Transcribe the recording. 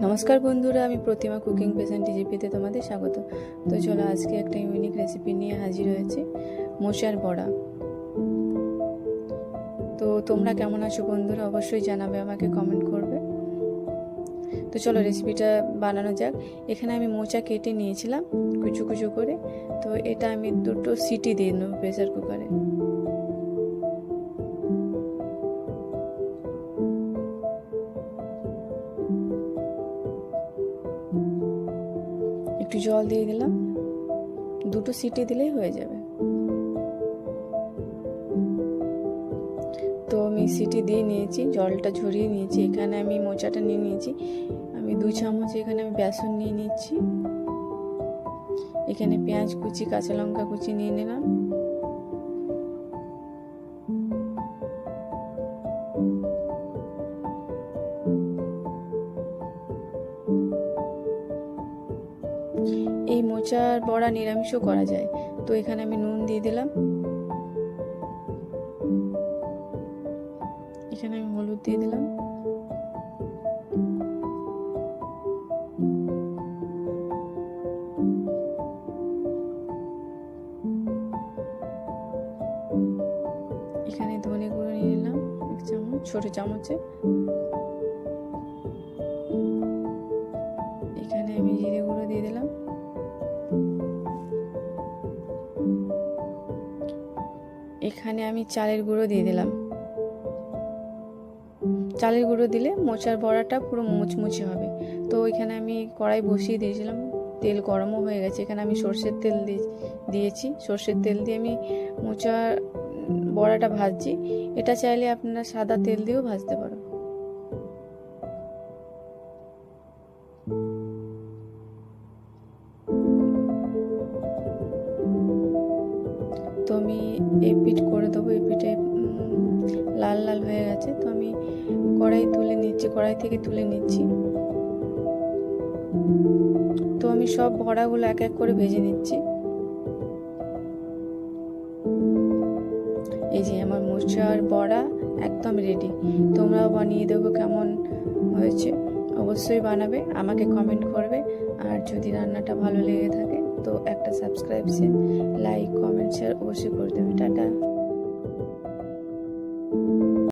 নমস্কার বন্ধুরা, আমি প্রতিমা কুকিং পেশন টিজিপিতে তোমাদের স্বাগত। তো চলো, আজকে একটা ইউনিক রেসিপি নিয়ে হাজির হয়েছে, মোচার বড়া। তো তোমরা কেমন আছো বন্ধুরা, অবশ্যই জানাবে, আমাকে কমেন্ট করবে। তো চলো রেসিপিটা বানানো যাক। এখানে আমি মোচা কেটে নিয়েছিলাম কুচু কুচু করে। তো এটা আমি 2টো সিটি দিয়ে নেব প্রেসার কুকারে। একটু জল দিয়ে দিলাম, 2টো সিটি দিলেই হয়ে যাবে। তো আমি সিটি দিয়ে নিয়েছি, জলটা ঝরিয়ে নিয়েছি। এখানে আমি মোচাটা নিয়ে নিয়েছি, আমি 2 চামচ এখানে আমি বেসন নিয়ে নিচ্ছি। এখানে পেঁয়াজ কুচি, কাঁচা লঙ্কা কুচি নিয়ে নিলাম। এই মোচার বড়া নিরামিষও করা যায়। তো এখানে আমি নুন দিয়ে দিলাম, এখানে আমি হলুদ দিয়ে দিলাম, এখানে ধনে গুঁড়ো নিয়ে নিলাম 1 চামচ, ছোট চামচে। এখানে আমি জিরে গুঁড়ো দিয়ে দিলাম। এখানে আমি চালের গুঁড়ো দিয়ে দিলাম। চালের গুঁড়ো দিলে মোচার বড়াটা পুরো মুচমুচে হবে। তো এখানে আমি কড়াই বসিয়ে দিয়েছিলাম, তেল গরমও হয়ে গেছে। এখানে আমি সর্ষের তেল দিয়েছি। সর্ষের তেল দিয়ে আমি মোচার বড়াটা ভাজছি। এটা চাইলে আপনারা সাদা তেল দিয়েও ভাজতে পারো। তো আমি এই পিঠ করে দেবো, এই পিঠে লাল লাল হয়ে গেছে। তো আমি কড়াই থেকে তুলে নিচ্ছি। তো আমি সব বড়াগুলো এক এক করে ভেজে নিচ্ছি। এই যে আমার মোচার বড়া একদম রেডি। তোমরাও বানিয়ে দেবো, কেমন হয়েছে অবশ্যই বানাবে, আমাকে কমেন্ট করবে। আর যদি রান্নাটা ভালো লেগে থাকে তো একটা সাবস্ক্রাইব, লাইক, কমেন্ট, শেয়ার অবশ্যই করে দেবে। টাটা।